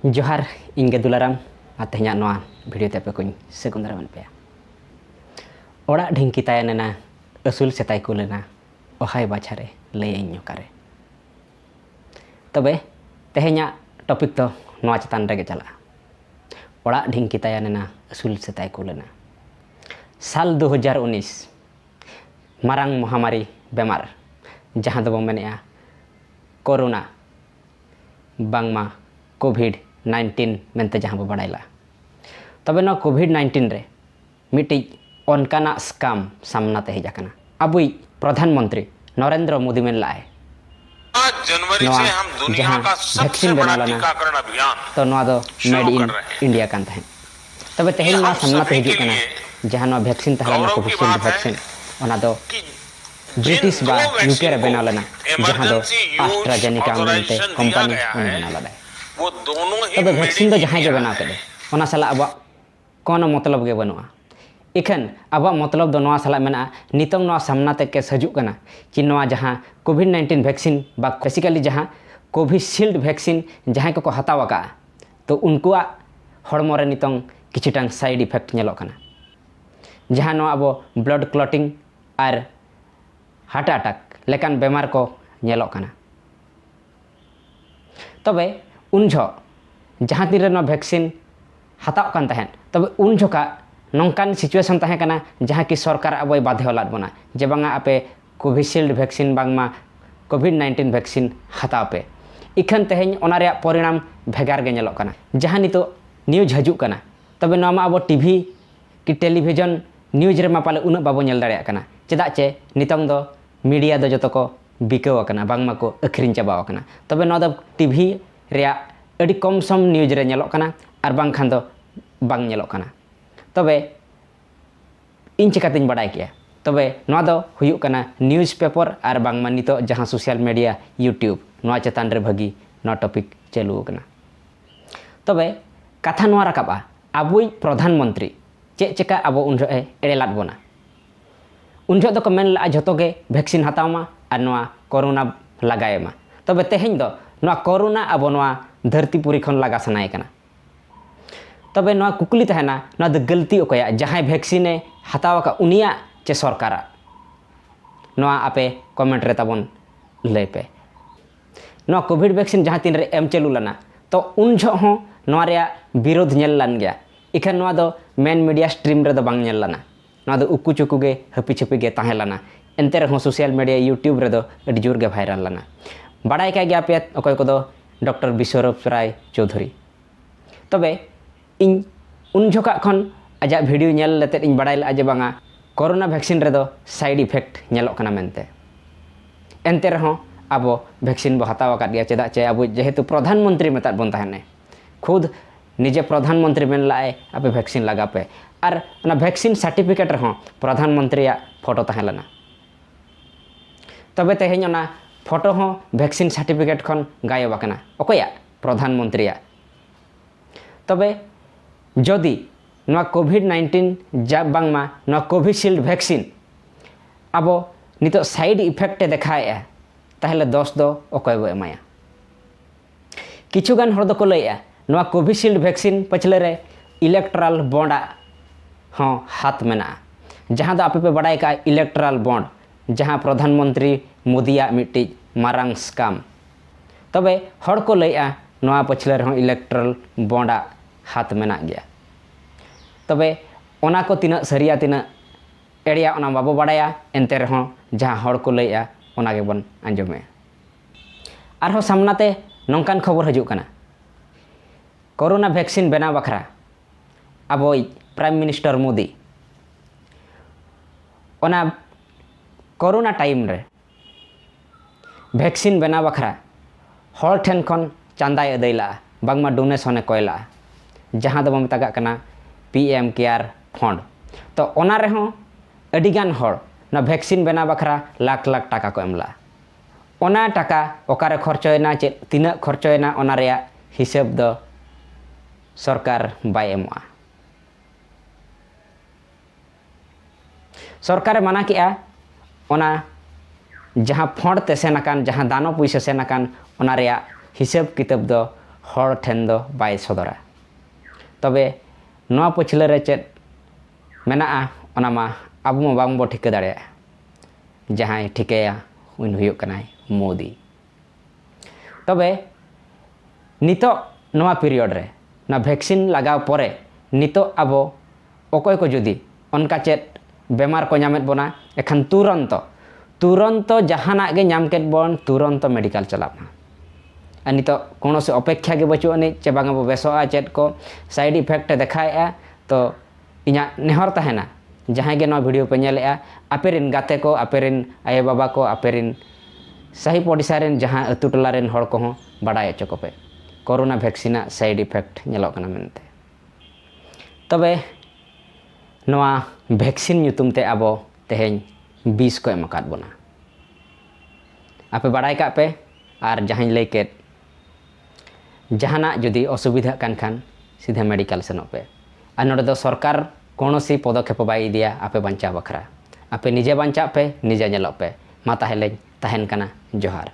जोहार इंगे दुलाराम तेहना नोआ भिडियो ते पे को सेगुन दाराम पे ओड़ा ढिंकी तायना असूल सेताय को लेना ओहाय बाछारे लैयाइन ओकारे तबे तेहना टॉपिक तो नोआ चतान रेगे चला ओड़ा ढिंकी तायना असूल सेताय को लेना साल 2019 मारांग महामारी बेमार जहाँ दो मेनेआ कोरोना बांगमा कोविड-19 मेंते जहाँ बो बड़ाइला तबे ना कोविड-19 रे मिट्टी ओनकाना स्काम सामना ते हेजाकना अबुई प्रधानमंत्री नरेंद्र मोदी में लाए जनवरी से हम दुनिया का सबसे बड़ा टीकाकरण अभियान तो नोआ दो मेड इन इंडिया कान तहे तबे तेहेन ना सामना ते हेजुकना जहाँ ना वैक्सीन तहला कोविशील्ड वैक्सीन ओना दो ब्रिटिश बा यूके रे बनाव लेना जहाँ दो एस्ट्राजेनेका मेंते कंपनी बनाव लेना वो दोनों ही तबे वैक्सीन दो जहाँ के बनाव केदे ओना साला अब कोनो मतलब गे बनुआ इखन अब मतलब दो नोआ साला मेना नितंग नोआ सामना ते केस हजुक कना कि नोआ जहाँ कोविड-19 वैक्सीन बा बेसिकली जहाँ कोविशील्ड वैक्सीन जहाँ को हताव का तो उनकुआ हड़मो रे नितंग किछुटांग साइड इफेक्ट नेलो कना जहाँ नोआ अब ब्लड क्लॉटिंग और हार्ट अटैक लेकान बेमार को नेलो कना तबे उन जहाँ तीन रे वैक्सीन हताव कान तहन तबे उन झोका नौकान सिचुएशन तहे कना जहाँ की सरकार अब बाध्य लाद बना जे बांगा आपे कोविशील्ड वैक्सीन बांगमा कोविड-19 वैक्सीन हताव पे इखन तेहेन ओना रे परिणाम भेगार गे नेलो कना जहाँ नितो न्यूज हजुक कना तबे नोमा अब टीवी कि टेलीविजन न्यूज रे मापाले उन बाबो नेल दाड़िया कना चेदा चे नितंग दो मीडिया दो जतो को बिकाव कना बांगमा को अखरिन चाबाव कना तबे नो दो टीवी रे अड़ी कम सम न्यूज रे नेलो कना और बांग खान दो बांग नेलो कना तबे इन चिकातिन बड़ाई किया तबे नोआ दो हुयुक कना न्यूज़ पेपर और बांगमा नितो जहाँ सोशल मीडिया यूट्यूब नोआ चेतान रे भगी नोआ टॉपिक चालू कना तबे कथा नोआ रकाबा अबुई प्रधानमंत्री चे चेका अब उन एड़े लाद बना उन दो को मेन ला जतो के वैक्सीन हतावमा और नोआ कोरोना लगाएमा तबे तेहेन दो नोआ कोरोना अब नोआ धरतीपुरी खन लगा सनाए कना तबे नोआ कुकली तहना नोआ द गलती ओकया जहाँ वैक्सीन हताव का उनिया चे सरकारा नोआ आपे कमेंट रे ताबन लय पे नोआ कोविड वैक्सीन जहाँ तीन रे एम चालू लना तो उन झो हो नोआ रे विरोध नेल लन गया इखन नोआ दो मेन मीडिया स्ट्रीम रे दो बांग नेल लना नोआ दो उक्कू चुक्कू गे हपी छपी गे ताहे लना एनते रे हो सोशल मीडिया यूट्यूब रे दो अडी जोर गे वायरल लना बड़ाई का गया पे अकय को दो डॉक्टर विश्वरूप राय चौधरी तबे इन उन झोका खन आजा वीडियो नेल लेते इन बड़ाई ला जे बांगा कोरोना वैक्सीन रे दो साइड इफेक्ट नेलो कना मेनते एनते रे हो अब वैक्सीन बो हताव का दिया चेदा चे अब जेहेतु प्रधानमंत्री मेता बन ताहने खुद निजे प्रधानमंत्री मेन लाए आप वैक्सीन लगा पे और ना वैक्सीन सर्टिफिकेट रे हो प्रधानमंत्री फोटो ताहेलना तबे तेहेन ना फोटो हो वैक्सीन सर्टिफिकेट खन गायब कना ओकया प्रधानमंत्री तबे जदि नोआ कोविड-19 जब बांगमा नोआ कोविशील्ड वैक्सीन अब नितो साइड इफेक्ट देखाए ताहले दोष दो ओकय बो एमाया किछुगान हर दो को लैया नोआ कोविशील्ड वैक्सीन पछले रे इलेक्ट्रल बॉन्ड हाँ हाथ मेना जहाँ दो आपे पे बड़ाई का इलेक्ट्रल बॉन्ड जहाँ प्रधानमंत्री मोदिया मिट्टी मारांग स्काम तबे हर को लैया नोआ पछले रे इलेक्ट्रल बॉन्ड हाथ मेना गया तबे ओना को तीना सरिया तीना एड़िया ओना बाबो बड़ाया एनते रहो जहाँ हर को लैया ओना के बन आंजमे आरहो सामनाते नौकान खबर हजुक कना कोरोना वैक्सीन बना बखरा अब प्राइम मिनिस्टर मोदी ओना कोरोना टाइम रे वैक्सीन बना बखरा हर ठेन खन चांदा अदैला बांगमा डोनेशन कोयला जहाँ दो मतागा कना पीएम केयर फंड तो ओना रे हो अडिगान हर ना वैक्सीन बना बखरा लाख लाख टाका को एमला ओना टाका ओकारे खर्चयना चे तीना खर्चयना ओना रे हिसाब दो सरकार बाय एमआ सरकार माना किया ओना जहाँ फंड ते सेनाकान जहाँ दानो पैसा सेनाकान ओना रे हिसाब किताब दो हर ठेन दो बाय सदरा तबे नवा पछले रे चेद मेना ओना मा अब मा बांग बो ठिका दाड़े जहां ठिकाया उन हुयुक कनाय मोदी तबे नितो नवा पीरियड रे ना वैक्सीन लगाव परे नितो अब अकय को जुदी उनका चेद बेमार को नामेद बना एखान तुरंत जहाना गे नाम केद बन तुरंत मेडिकल चलाना और नितो कोनो से अपेक्षा के बचु अनि चे बांगा बो बेसोआ चेद को साइड इफेक्ट देखाएआ तो इना नेहर तहना जहां गे नो वीडियो पे नेलेआ आपेरिन गाते को आपेरिन आये बाबा को आपेरिन सही पड़िसा रेन जहां अतु टोला रेन हड़ को हों बाडाय अचो को पे कोरोना वैक्सीन साइड इफेक्ट नेलोक कना मेनते तबे नवा वैक्सीन ᱧᱩᱛᱩᱢ ते अब तेहेñ 20 को एमकाद बोना आपे बाडाय का पे और जहां लay केद जहाना जुदी असुविधा कान खान सीधे मेडिकल सेनो पे और नोडे दो सरकार कोनोसी पदक्षेप बाय दिया आपे बांचा बखरा आपे निजे बांचा पे निजे नेलो पे मा ताहेलेñ ताहेन कना जोहार।